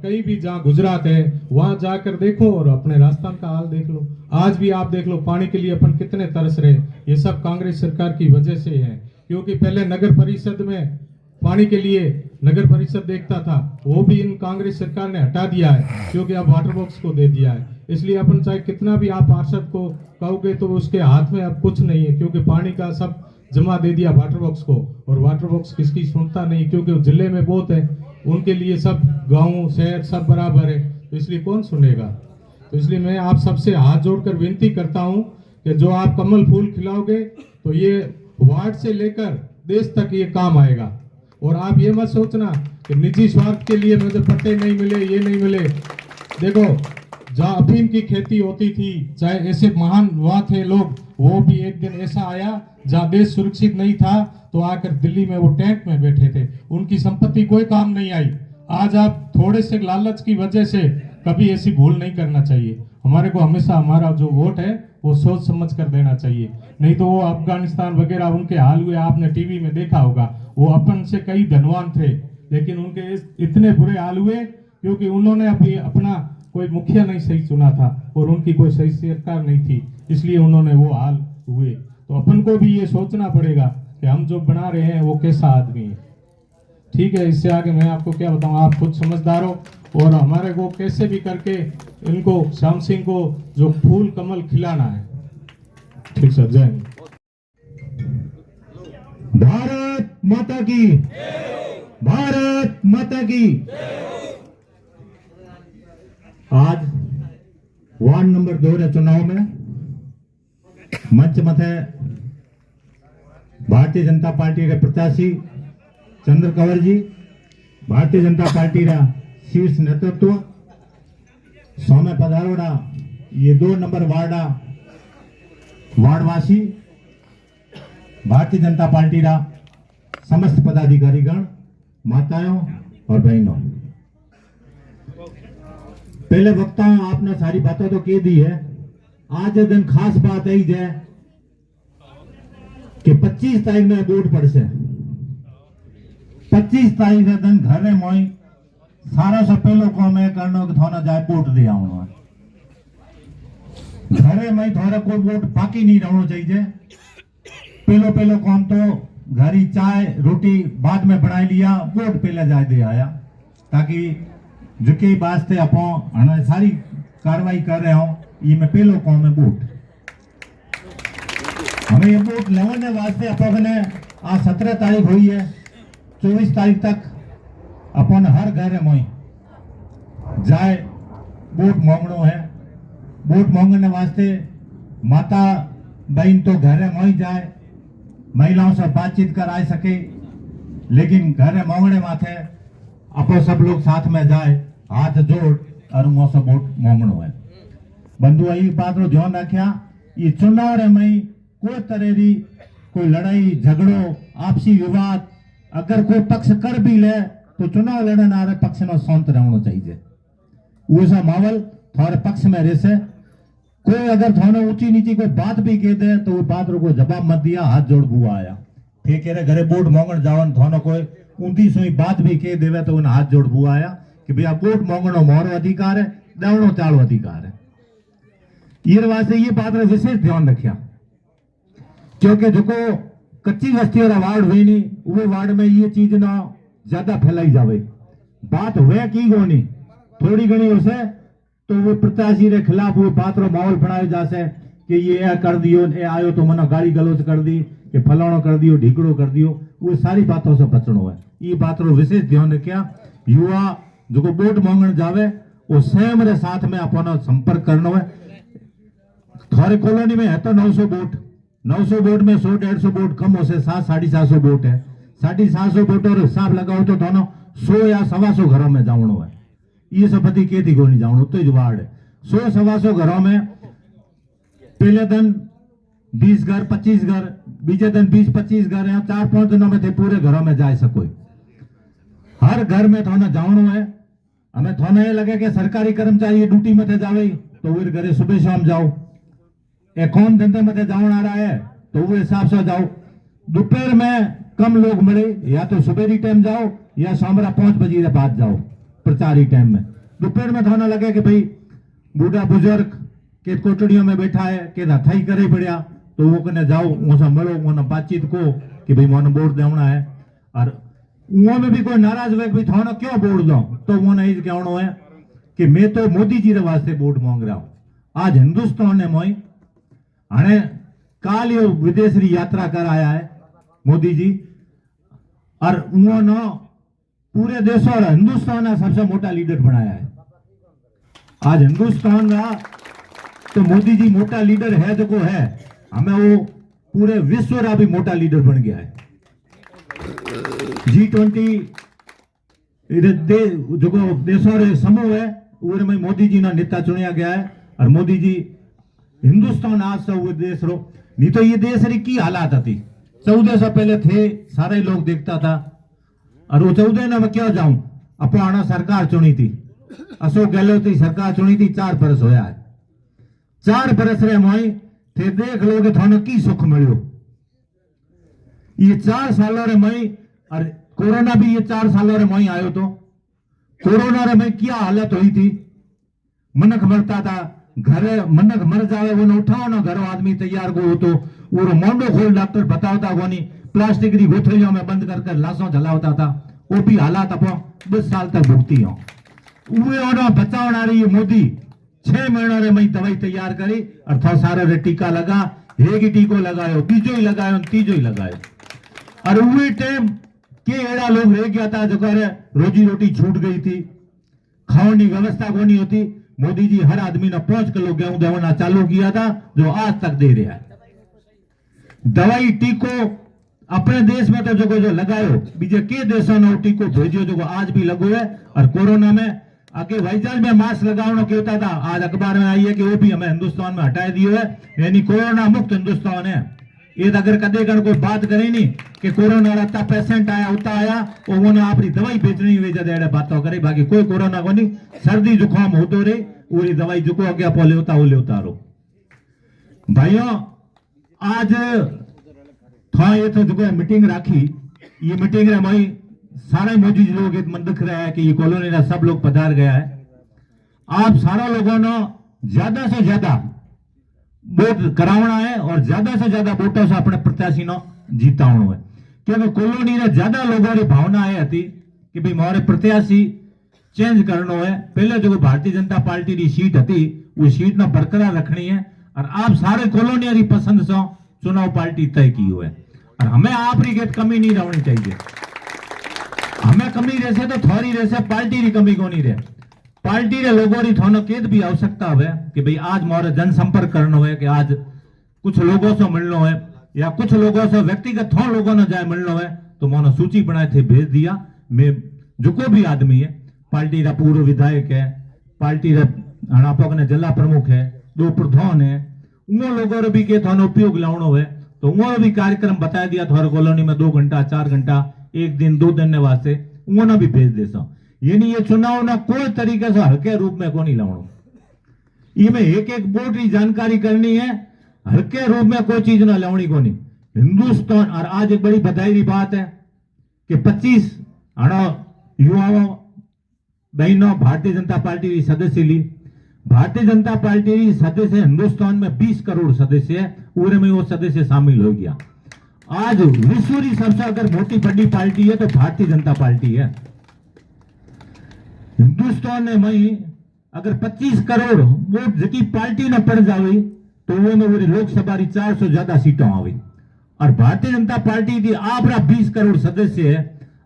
कहीं भी जहाँ गुजरात है वहां जाकर देखो और अपने राजस्थान का हाल देख लो। आज भी आप देख लो पानी के लिए अपन कितने तरस रहे, ये सब कांग्रेस सरकार की वजह से है। क्योंकि पहले नगर परिषद में पानी के लिए नगर परिषद देखता था, वो भी इन कांग्रेस सरकार ने हटा दिया है, क्योंकि अब वाटर बॉक्स को दे दिया है। इसलिए अपन चाहे कितना भी आप पार्षद को कहोगे तो उसके हाथ में अब कुछ नहीं है, क्योंकि पानी का सब जमा दे दिया वाटर बॉक्स को, और वाटर बॉक्स किसकी सुनता नहीं, क्योंकि जिले में बहुत है, उनके लिए सब गांव शहर सब बराबर है, तो इसलिए कौन सुनेगा। तो इसलिए मैं आप सबसे हाथ जोड़कर विनती करता हूं कि जो आप कमल फूल खिलाओगे तो ये वार्ड से लेकर देश तक ये काम आएगा। और आप ये मत सोचना कि निजी स्वार्थ के लिए मुझे पट्टे नहीं मिले, ये नहीं मिले। देखो जहाँ अफीम की खेती होती थी, चाहे ऐसे महान हुआ थे लोग, वो भी एक दिन ऐसा आया जहाँ देश सुरक्षित नहीं था तो आकर दिल्ली में वो टेंट में बैठे थे, उनकी संपत्ति कोई काम नहीं आई। आज आप थोड़े से लालच की वजह से कभी ऐसी भूल नहीं करना चाहिए। हमारे को हमेशा हमारा जो वोट है वो सोच समझ कर देना चाहिए, नहीं तो वो अफगानिस्तान वगैरह उनके हाल हुए आपने टीवी में देखा होगा। वो अपन से कई धनवान थे लेकिन उनके इतने बुरे हाल हुए क्योंकि उन्होंने अभी अपना कोई मुखिया नहीं सही चुना था और उनकी कोई सही सरकार नहीं थी, इसलिए उन्होंने वो हाल हुए। तो अपन को भी ये सोचना पड़ेगा कि हम जो बना रहे हैं वो कैसा आदमी है। ठीक है, इससे आगे मैं आपको क्या बताऊं, आप खुद समझदार हो। और हमारे को कैसे भी करके इनको श्याम सिंह को जो फूल कमल खिलाना है। ठीक सर, जय हिंद। भारत माता की, भारत माता की। आज वार्ड नंबर 2 रे चुनाव में मंच मथे भारतीय जनता पार्टी रे प्रत्याशी चंद्र कंवर जी, भारतीय जनता पार्टी रा शीर्ष नेतृत्व सौम्य पधारोड़ा, ये 2 नंबर वार्डवासी, भारतीय जनता पार्टी रा समस्त पदाधिकारीगण, माताओं और बहनों। पहले वक्ताओं आपने सारी बातें तो कह दी है। आज दिन खास बात यही है कि 25 तारीख में वोट पड़से। 25 तारीख के दिन घर में मोई सारा से पहलो काम है करना कि थोड़ा जाए वोट दे आना। घरे में थोड़ा कोई वोट बाकी नहीं रहना चाहिए। पहलो काम तो घरी चाय रोटी बाद में बनाई लिया, वोट पहले जाए दे आया, ताकि जिके वास्ते अपन सारी कार्रवाई कर रहे हो ये में पहलो काम है वोट। हमें ये वोट लेने वास्ते अपने आज 17 तारीख हुई है, 24 तारीख तक अपन हर घर में जाए वोट मांगनो है। वोट मांगने वास्ते माता बहन तो घर में जाए, महिलाओं से बातचीत कराए सके, लेकिन घर मांगने माथे अपन सब लोग साथ में जाए, हाथ जोड़ और वहां से वोट मांगनो है। बंधु यही बात रो ध्यान रखा, ये चुनाव रे में कोई तरह की कोई लड़ाई झगड़ो आपसी विवाद अगर कोई पक्ष कर भी ले तो चुनाव लड़ने आ रहे पक्ष में शांत रहना चाहिए। वो सा माहौल थोड़े पक्ष में रह से, कोई अगर थोड़ा ऊंची नीची कोई बात भी कह दे तो वो बात रो कोई जवाब मत दिया, हाथ जोड़ बुआ आया। ठीक है, घरे वोट मांगन जाओ थोड़ा कोई ऊंटी सुई बात भी कह देवे तो उन्हें हाथ जोड़ बुआ आया कि भैया वोट मांगनो मोरो अधिकार है, देवनो चालो अधिकार है। ये वास्ते ये बात रे विशेष ध्यान रखिया, क्योंकि जो कच्ची बस्ती वाला वार्ड हुई नहीं वो वार्ड में ये चीज ना ज्यादा फैलाई जावे। बात हुए की गोनी थोड़ी घनी उसे तो वो प्रत्याशी के खिलाफ वो बात रो माहौल बनाए जासे कि ये ए कर दियो, ए आयो तो मना गाली गलौज कर दी, कि फलाणो कर दियो, ढीकड़ो कर दियो, वो सारी बातों से बचनो है। ये बात रो विशेष ध्यान रखिया। युवा जो वोट मांगण जावे वो स्वयं रे साथ में अपनो संपर्क करनो है। थारे कॉलोनी में है तो 900 वोट, 900 वोट में 100-150 वोट कम हो से 700-750 वोट है। 750 वोट और हिसाब लगाओ तो दोनों 100 या 125 घरों में जावणो है। ये सब पति के थी नहीं जावणो तो जुगाड़ है। 100-125 घरों में पहले दिन 20 घर 25 घर, बीजे दिन 20-25 घर, यहाँ 4-5 दिनों में थे पूरे घरों में जा सको। हर घर में थोड़ा जावणो है। हमें थोड़ा ये लगे कि सरकारी कर्मचारी ड्यूटी में थे जावे तो वो घरे सुबह शाम जाओ, कौन धंधे में थे जावन आ रहा है तो वो हिसाब से जाओ। दोपहर में कम लोग मिले, या तो सुबह टाइम जाओ या शाम 5 बजे बाद जाओ प्रचारी टाइम में। दोपहर में थोड़ा लगे कि भाई बूढ़ा बुजुर्ग के कोटड़ियों में बैठा है, के हथाई करे पड़िया तो वो कने जाओ, उनसे मिलो, उन्हें बातचीत को कि भाई मोने वोट देना है। और उन में भी कोई नाराज हुए भाई थोड़ा क्यों वोट दो, तो उन्हें ये कहना है कि मैं तो मोदी जी रे वास्ते वोट मांग रहा हूं। आज हिंदुस्तान ने मोई हने काल ये विदेश री यात्रा कर आया है मोदी जी, और उन्होंने पूरे देश और हिंदुस्तान का सबसे मोटा लीडर बनाया है। आज हिंदुस्तान का तो मोदी जी मोटा लीडर है जो को है, हमें वो पूरे विश्व का भी मोटा लीडर बन गया है। G20 जो देशों रे समूह है उरे में मोदी जी ना नेता चुनिया गया है। और मोदी जी हिंदुस्तान आज से वो देश रो, नहीं तो ये देश री की हालात थी। 14 से पहले थे सारे लोग देखता था, और वो 14 ना मैं क्या जाऊं, अपना सरकार चुनी थी, अशोक गहलोत की सरकार चुनी थी, 4 बरस होया है। 4 बरस रे मोई थे देख लो कि थाने की सुख मिलो। ये 4 सालों रे मई, और कोरोना भी ये 4 सालों रे मई आयो तो कोरोना रे में क्या हालत हुई थी। मनक मरता था, घरे मनक मर जावे वो उठाओ ना, घरों आदमी तैयार को तो वो मोंडो खोल डॉक्टर बतावता कोनी, प्लास्टिक की गोथलियों में बंद कर लाशों जलावता था। वो भी हालात अपो 20 साल तक भुगती हो। बचाव आ रही है मोदी 6 महीनों रे मई दवाई तैयार करी और था सारे रे टीका लगा, हेगी टीको लगायो, बीजो ही लगायो, तीजो ही लगायो। और उहे टाइम के एड़ा लोग रह गया था जो रोजी रोटी छूट गई थी, खाने की व्यवस्था को नहीं होती। मोदी जी हर आदमी ने 5 किलो गेहूं देना चालू किया था, जो आज तक दे रहा है। दवाई टीको अपने देश में तो जो लगायो, बीजे के देशों ने टीको भेजो जो आज भी लगो है। और कोरोना में आगे वाईजाल में मास्क लगाना कहता था, आज अखबार में आई है कि वो भी हमें हिंदुस्तान में हटा दियो है, यानी कोरोना मुक्त हिंदुस्तान है। ये अगर कदे कर कोई बात करे नहीं कि कोरोना रहता पेशेंट आया उता आया और वो ना अपनी दवाई बेचनी हुई जब बातों करे, बाकी कोई कोरोना को नहीं। सर्दी जुकाम हो तो रे पूरी दवाई जुको अगे आप ले उतारो। भाइयों आज था ये तो जो मीटिंग राखी, ये मीटिंग रे मई सारे मोदी जी लोग मन दिख रहा है कि ये कॉलोनी का सब लोग पधार गया है। आप सारा लोगों ने ज्यादा से ज्यादा वोट करावना है और ज्यादा से ज्यादा वोटों से अपने प्रत्याशी नो जीतावनो है, क्योंकि कॉलोनी रे ज्यादा लोगों की भावना है थी कि भाई मारे प्रत्याशी चेंज करनो है। पहले जो भारतीय जनता पार्टी की सीट थी वो सीट ना बरकरार रखनी है, और आप सारे कॉलोनी की पसंद से चुनाव पार्टी तय की हुआ है। और हमें आप री कमी नहीं रहनी चाहिए। हमें कमी रहसे तो थोड़ी रहसे, पार्टी की कमी को नहीं रहे। पार्टी के लोगों की थोड़ा केत भी आवश्यकता है कि भाई आज मोरे जनसंपर्क करना है, कि आज कुछ लोगों से मिलना है या कुछ लोगों से व्यक्तिगत थोड़ा लोगों ने जाए मिलना है, तो मैंने सूची बनाए थे भेज दिया। मैं जो कोई भी आदमी है, पार्टी का पूर्व विधायक है, पार्टी का ने जिला प्रमुख है, 2 प्रधान है, उन लोगों भी के थोड़ा उपयोग लावनो है, तो उन्होंने भी कार्यक्रम बता दिया थोड़ा कॉलोनी में 2 घंटा 4 घंटा 1 दिन 2 दिन वास्ते उन्होंने भी भेज दे। यानी ये चुनाव ना कोई तरीके से हल्के रूप में को नहीं लावनो, ये में एक वोट की जानकारी करनी है, हल्के रूप में कोई चीज ना लावनी को नहीं। हिंदुस्तान और आज एक बड़ी बधाई की बात है कि 25 युवाओं बहनों भारतीय जनता पार्टी की सदस्य ली। भारतीय जनता पार्टी की सदस्य हिंदुस्तान में 20 करोड़ सदस्य है, पूरे में वो सदस्य शामिल हो गया। आज विश्व की सबसे अगर मोटी बड़ी पार्टी है तो भारतीय जनता पार्टी है। हिंदुस्तान में अगर 25 करोड़ वोट जकी पार्टी न पड़ जावे तो वो में वो लोकसभा री 400 ज्यादा सीटों आवी और भारतीय जनता पार्टी की आपरा 20 करोड़ सदस्य है।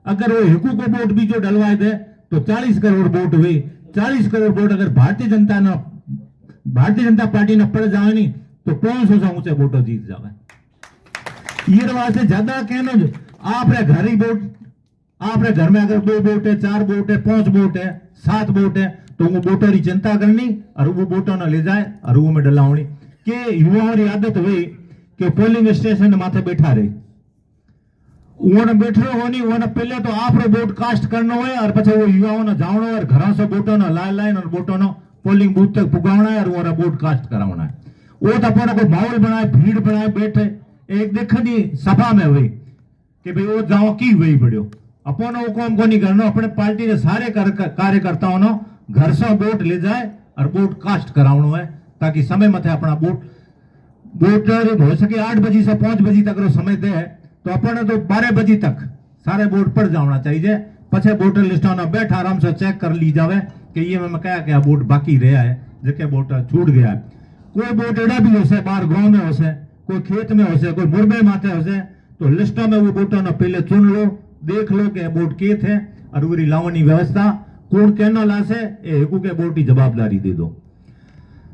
अगर वो हेकू को वोट भी जो डलवाए दे तो 40 करोड़ वोट हुई। 40 करोड़ वोट अगर भारतीय जनता पार्टी ने पड़ जाए नहीं तो 500 से ऊंचे वोटों जीत जावे। ये वास्ते ज्यादा कहना आपरे घर ही वोट, आपरे घर में अगर 2 वोट है, 4 वोट है, 5 वोट है, 7 वोट है तो वो वोटों की चिंता करनी और वो वोटों न ले जाए और वो में डलावनी के युवाओं की आदत हुई कि पोलिंग स्टेशन माथे बैठा रहे उन्होंने बैठो होनी उन्होंने पहले तो आप वोट कास्ट करना है और पछे वो युवाओं ने जावना है और घरों से वोटों ने लाइन और वोटों ने पोलिंग बूथ तक पुगावना है और वो वोट कास्ट करावना है। वो तो अपना कोई माहौल बनाए, भीड़ बनाए, बैठे एक देखनी सभा में हुई कि भाई वो जाओ की वही बढ़ियो अपन वो काम को नहीं करना। अपने पार्टी के सारे कार्यकर्ताओं ने घर से वोट ले जाए और वोट कास्ट करावनो है ताकि समय मथे अपना वोट हो सके 8 बजे से 5 बजे तक रो समय दे तो अपन तो 12 बजे तक सारे वोट पड़ जाना चाहिए। पछे वोटर लिस्ट में बैठा आराम से चेक कर ली जावे कि ये में क्या वोट बाकी रहा है, जेके वोट छूट गया है। कोई वोट एड़ा भी हो बाहर गांव में हो, कोई खेत में हो, कोई मुरबे माथे हो, तो लिस्टों में वो वोटों ने पहले चुन लो, देख लो कि वोट के थे और वो लावनी व्यवस्था कौन कहना लासे हेकू के वोट की जवाबदारी दे दो।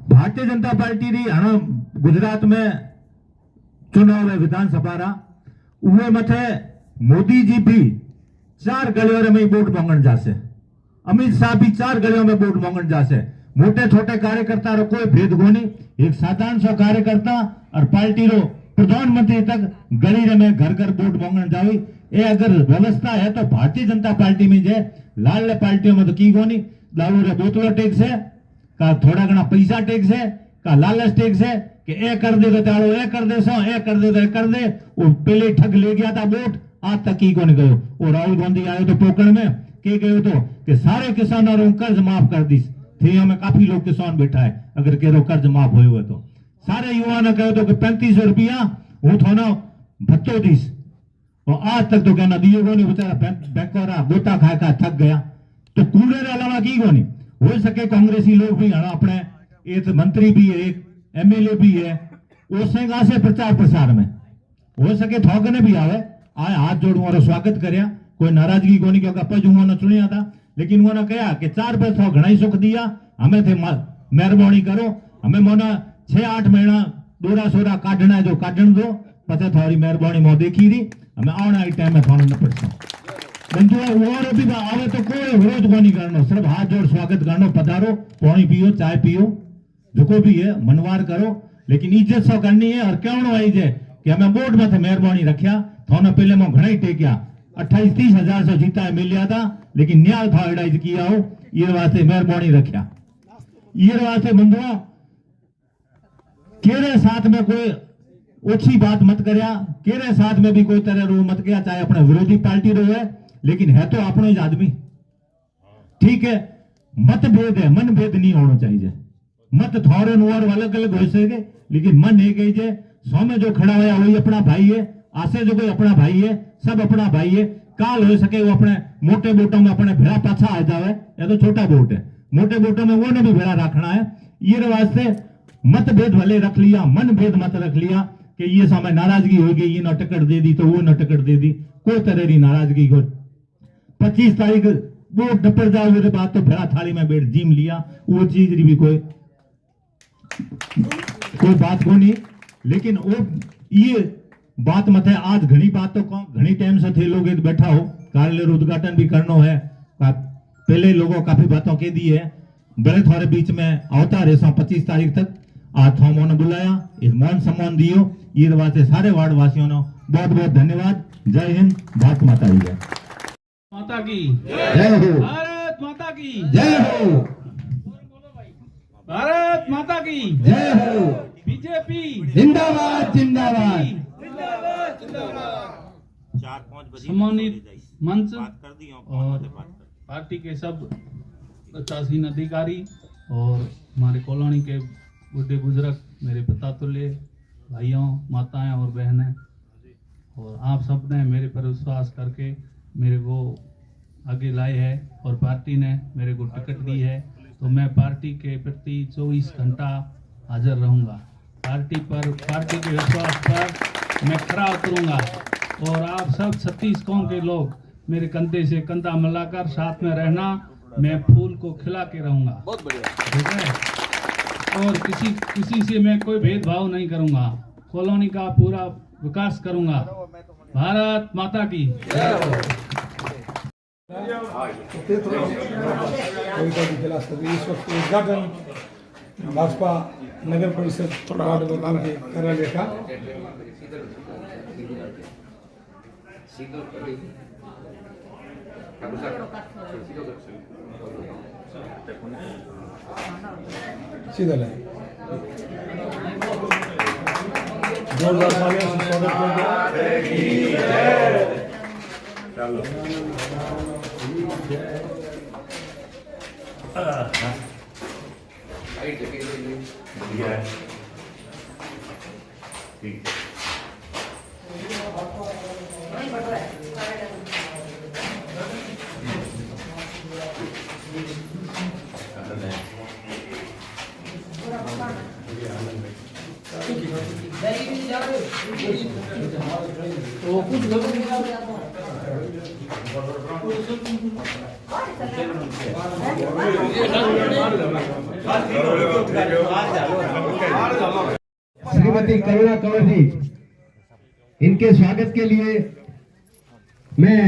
भारतीय जनता पार्टी री हणा गुजरात में चुनाव है विधानसभा रा उहे मथे मोदी जी भी 4 गलियों में वोट मांगण जासे, अमित शाह भी 4 गलियों में वोट मांगण जासे। मोटे छोटे कार्यकर्ता रो कोई भेद नहीं, एक साधारण सा कार्यकर्ता और पार्टी रो प्रधानमंत्री तक गली में घर घर वोट मांगण जावी। ये अगर व्यवस्था है तो भारतीय जनता पार्टी में जे लाल पार्टियों में तो की कोनी दारू रे बोतलो टैक्स है का थोड़ा घना पैसा टैक्स है का लालच टैक्स है कि ए कर दे तो चालो ए कर दे सो ए कर दे तो ए कर दे। वो पहले ठग ले गया था वोट, आज तक की कोनी गयो। और राहुल गांधी आयो तो पोकड़ में के गयो तो कि सारे किसानों रो कर्ज माफ कर दीस थे। में काफी लोग किसान बैठा है, अगर के रो कर्ज माफ होयो है तो सारे युवा ने कहो तो कि 3500 रुपया वो थोड़ा भत्तो दीस और आज तक तो कहना दिए को नहीं। बेचारा बैंकोरा गोता खा खा थक गया तो कूड़े रे अलावा की को नहीं हो सके। कांग्रेसी लोग भी हणा अपने एक मंत्री भी है, एक एमएलए भी है, उससे से प्रचार प्रसार में हो सके थोकने भी आवे आए हाथ जोड़ू और स्वागत करया, कोई नाराजगी को नहीं क्योंकि अपज उन्होंने चुनिया था। लेकिन उन्होंने कहा कि 4 पे थो घना ही सुख दिया, हमें थे मेहरबानी करो, हमें मोना 6-8 महीना दोरा सोरा काटना है जो काटन दो, पता थोड़ी मेहरबानी मो देखी रही हमें आने टाइम में थोड़ा न पड़ता बंधु और भी आवे तो कोई विरोध को नहीं करना, सिर्फ हाथ जोड़ स्वागत करना, पधारो, पानी पियो, चाय पियो, जो को भी है मनवार करो, लेकिन इज्जत सो करनी है। और क्यों आई जे कि हमें वोट में थे मेहरबानी रखा थोड़ा पहले मैं घना ही टेकिया 28-30 हजार से जीता है मिलिया था, लेकिन न्याय था एड़ा किया हो ये वास्ते मेहरबानी रखा। ये वास्ते बंधुआ केरे साथ में कोई ओछी बात मत करया, केरे साथ में भी कोई तरह रो मत किया, चाहे अपने विरोधी पार्टी रो है, लेकिन है तो अपनो ही आदमी, ठीक है। मतभेद है, मन भेद नहीं होना चाहिए। मत थोड़े और अलग अलग हो सके, लेकिन मन एक ही जे सौ में जो खड़ा होया वही अपना भाई है, आसे जो कोई अपना भाई है, सब अपना भाई है। काल हो सके वो अपने मोटे वोटों में अपने भेड़ा पाछा आ जावे, या तो छोटा वोट है, मोटे वोटों में वो ने भी भेड़ा रखना है। ये वास्ते मतभेद भले रख लिया, मन भेद मत रख लिया कि ये समय नाराजगी होगी, ये न टिकट दे दी तो वो न टिकट दे दी, कोई तरह की नाराजगी को 25 तारीख वोट डपर जाओ मेरे बाद तो भेड़ा थाली में बैठ जीम लिया, वो चीज भी कोई बात को नहीं। लेकिन वो ये बात मत है, आज घनी बात तो घनी टाइम से थे लोग बैठा हो, कार्यालय उद्घाटन भी करना है, पहले लोगों काफी बातों के दी है, बड़े थोड़े बीच में आवता रहे 25 तारीख तक आज थोमो ने बुलाया, इस मान सम्मान दियो, ये वास्ते सारे वार्ड वासियों ने बहुत बहुत धन्यवाद। जय हिंद, भारत माता की जय। माता की जय हो, भारत माता की जय हो, भारत माता की जय हो, बीजेपी जिंदाबाद जिंदाबाद। सम्मानित मंच और पार्टी के सब प्रशासन अधिकारी और हमारे कॉलोनी के बुढ़े बुजुर्ग, मेरे पितातुल्य भाइयों, माताएं और बहनें, और आप सब ने मेरे पर विश्वास करके मेरे को आगे लाए है और पार्टी ने मेरे को टिकट दी है, तो मैं पार्टी के प्रति 24 घंटा हाजिर रहूँगा। पार्टी के विश्वास पर मैं खरा उतरूंगा और आप सब 36 गांव के लोग मेरे कंधे से कंधा मिलाकर साथ में रहना। मैं फूल को खिला के रहूंगा, बहुत बढ़िया, ठीक है। और किसी से मैं कोई भेदभाव नहीं करूंगा, कॉलोनी का पूरा विकास करूंगा। भारत माता की कविता की जिला स्तरीय इस वक्त उद्घाटन भाजपा नगर परिषद वार्ड बदलाव के कार्यालय का सीधा है। जोरदार तालियों से स्वागत श्रीमती करुणा कंवर जी, इनके स्वागत के लिए मैं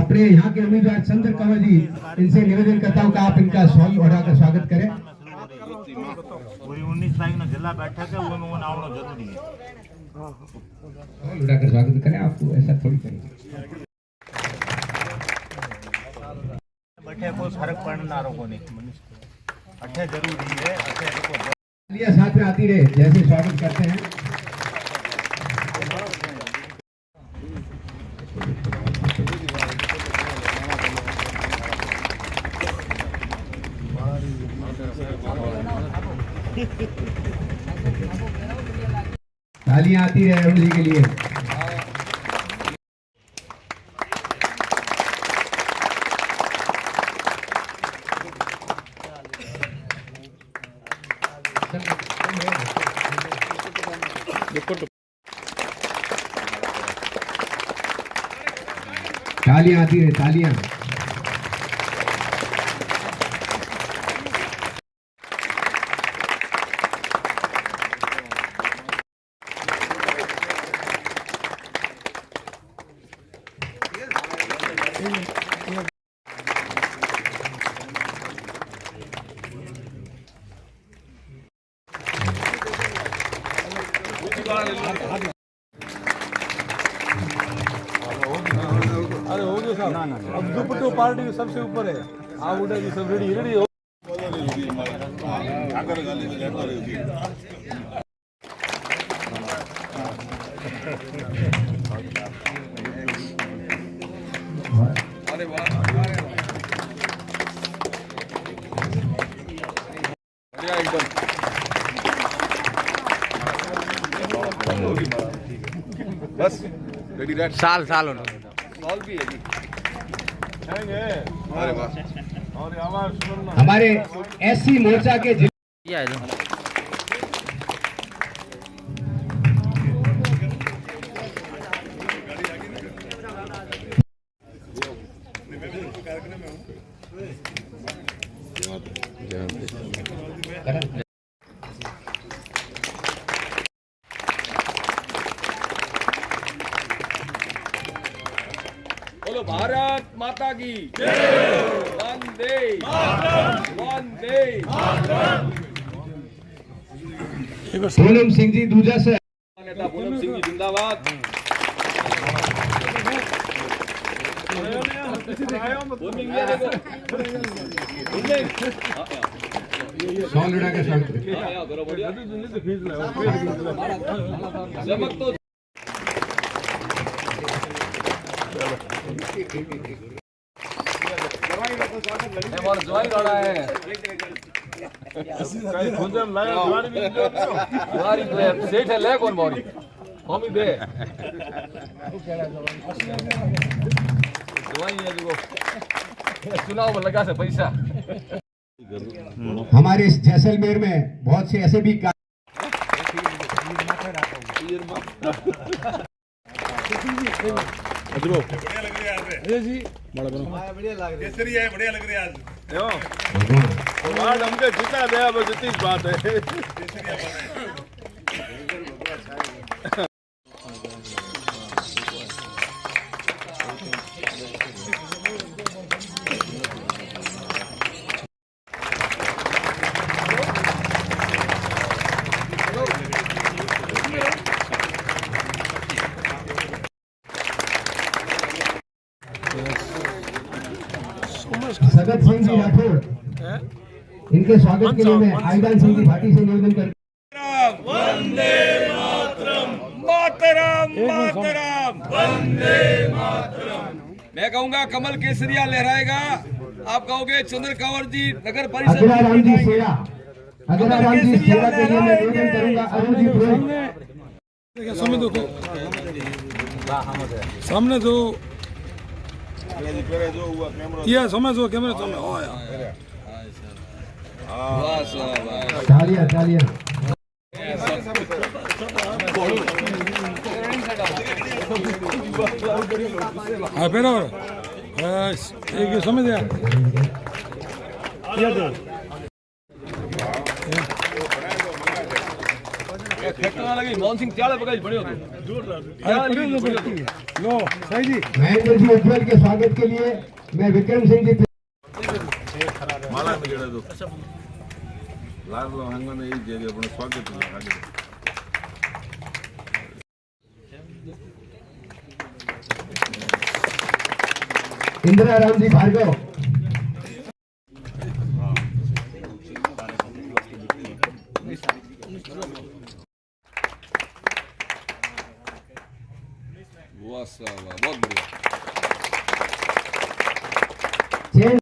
अपने यहाँ के उम्मीदवार चंद्र कंवर जी इनसे निवेदन करता हूँ कि आप इनका शॉल ओढ़ाकर स्वागत करें। पूरी 19 तारीख में जिला बैठक है, वो में आना जरूरी है। उड़ाकर स्वागत करें, आपको ऐसा थोड़ी करेंगे। बैठे कोई फर्क पड़ना रोको नहीं, अठे जरूरी है, अठे रोको साथ में आती रहे जैसे स्वागत करते हैं। तालियां आती रहे अरुण जी के लिए। तालियां आती रहे, तालियां। अरे हो गया साहब, अब दुपट्टो पार्टी के सबसे ऊपर है। आप उठे जी, सब रेडी रेडी हो। अरे वाह, बढ़िया एकदम। बस रेडी रेडी साल होना साल भी है जी। अरे वाह, और आवाज सुनना। हमारे एससी मोर्चा के बोलो भारत माता की जय, वंदे वंदे। पूनम सिंह जी दूजा से। नेता पूनम सिंह जी जिंदाबाद। सॉल उड़ा के स्वागत करें। चमक तो ज्वारी लड़ा है। सेठ है ले कौन बोरी हम ही दे ज्वारी है देखो चुनाव में लगा से पैसा। हमारे इस जैसलमेर में बहुत से ऐसे भी हमके जितना दया बस इतनी बात है। सगत सिंह जी राठौर, इनके स्वागत के लिए मैं आईदान सिंह जी भाटी से निवेदन कर वंदे मातरम, मातरम, मातरम, वंदे मातरम। मैं कहूँगा कमल केसरिया लहराएगा, आप कहोगे चंद्र कंवर जी नगर परिषद। अगला राम जी सेवा, अगला राम जी सेवा के लिए मैं निवेदन करूंगा अरुण जी पुरोहित। सामने जो ये समझो कैमरे सामने ओ यार तालियां तालियां। हाँ बराबर बस एक समझ गया ये दो लगी मोहन सिंह त्याले बगल बड़े हो लो सही जी। महेंद्र जी उज्जवल के स्वागत के लिए मैं विक्रम सिंह जी माला में गेड़ा दो लाल लो हंगा ने ये जे अपने स्वागत है। इंदिरा राम जी भार्गव, बहुत बढ़िया। चेन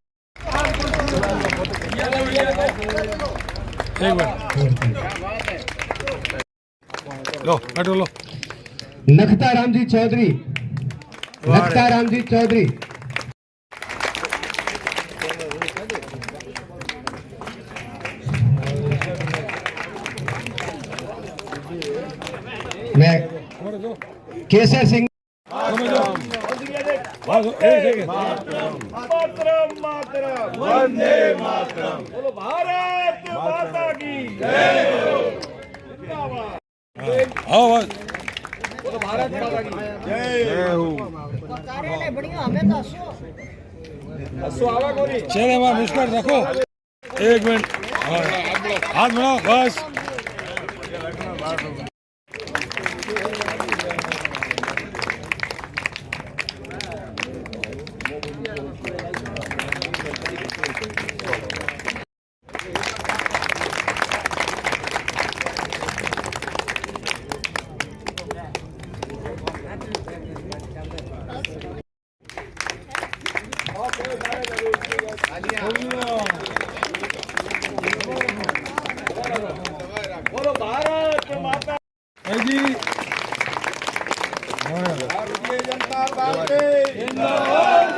एक बार लो हटो लो। नखता राम जी चौधरी, नखता राम जी चौधरी, मैं केसर सिंह मातरम, मातरम, वंदे मातरम। बोलो भारत माता की जय हो। आओ बस बोलो भारत माता की जय हो। कार्यालय बढ़िया हमें तो असो आवा कोनी चेहरे में मुस्कुराहट रखो। एक मिनट हाथ बढ़ाओ बस। बोलो भारत माता जी। भारतीय जनता पार्टी जिंदाबाद,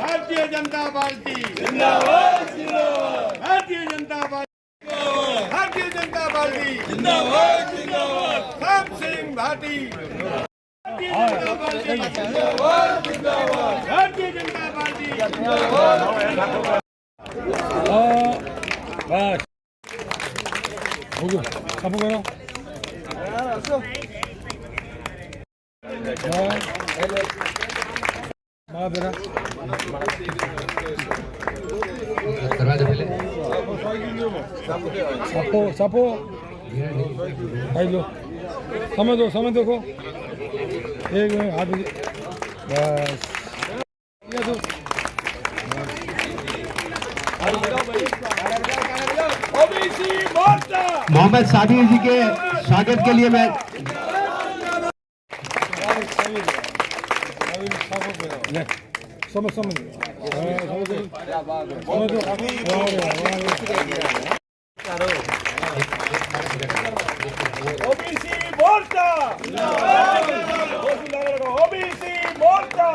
भारतीय जनता पार्टी जिंदाबाद, भारतीय जनता पार्टी, भारतीय जनता पार्टी जिंदाबाद, राम सिंह भाटी, भारतीय जनता पार्टी जिंदाबाद, भारतीय जनता पार्टी जिंदाबाद। बस हो गया कब करो। बेटा सापो सापो भाई लो समझ दो को एक मिनट हाथ बस ये दो। मोहम्मद साबिर जी के स्वागत के लिए मैं समझ ओबीसी मोर्चा, ओबीसी मोर्चा,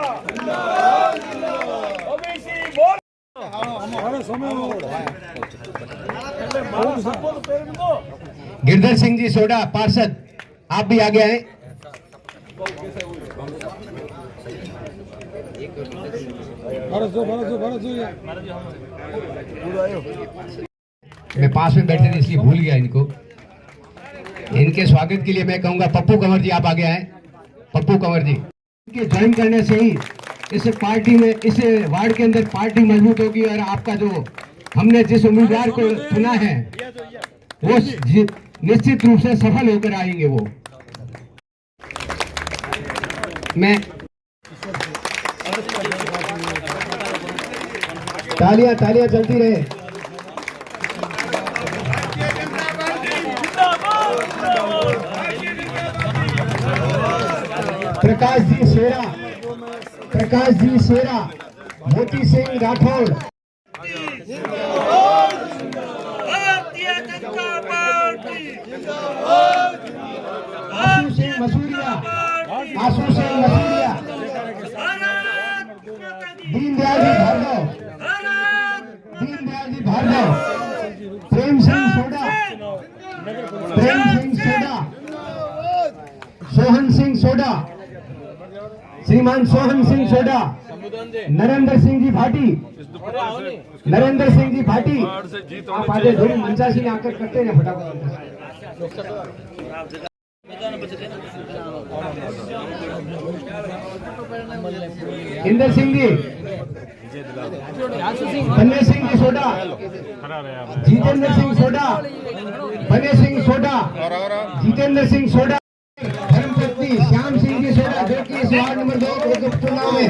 ओबीसी गिरधर सिंह जी सोडा पार्षद, आप भी आगे आए। मैं पास में बैठे थे इसलिए भूल गया इनको। इनके स्वागत के लिए मैं कहूंगा पप्पू कंवर जी आप आगे आए। पप्पू कंवर जी के ज्वाइन करने से ही इस पार्टी में, इस वार्ड के अंदर पार्टी मजबूत होगी और आपका जो हमने जिस उम्मीदवार को चुना है वो निश्चित रूप से सफल होकर आएंगे। वो मैं तालियां चलती रहे। प्रकाश जी शेरा, मोती सिंह राठौड़, आशू सिंह मसूरिया, दीनदयाल जी भार्गव, प्रेम सिंह सोडा, सोहन सिंह सोडा, श्रीमान सोहन सिंह सोडा, नरेंद्र सिंह जी भाटी, आप आगे थोड़ी मंचा सिंह आकर करते हैं फटाफट। इंदर सिंह जी, बन्ने सिंह जी सोडा, जितेंद्र सिंह सोडा, बन्ने सिंह सोडा, जितेंद्र सिंह सोडा, धर्मपत्नी श्याम सिंह जी सोडा जो कि इस वार्ड नंबर 2 के उपचुनाव में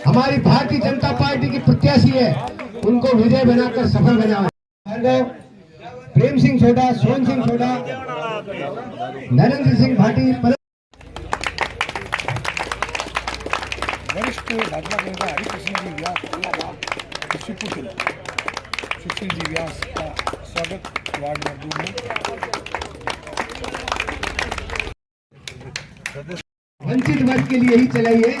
हमारी भारतीय जनता पार्टी की प्रत्याशी है, उनको विजय बनाकर सफल बनाए। प्रेम सिंह सोडा, सोहन सिंह सोडा, नरेंद्र सिंह भाटी, वरिष्ठ भाजपा नेता हरिकृष्ण जी व्यास सुशील जी व्यास का स्वागत वार्ड नंबर 2 में। वंचित वर्ग के लिए ही चलाई है,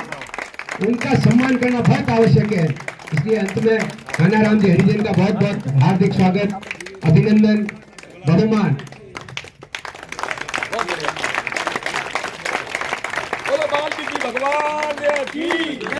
उनका सम्मान करना बहुत आवश्यक है। इसलिए अंत में कानाराम जी हरिजन का बहुत बहुत हार्दिक स्वागत, अभिनंदन, बहुमान। बोलो बाल की भगवान की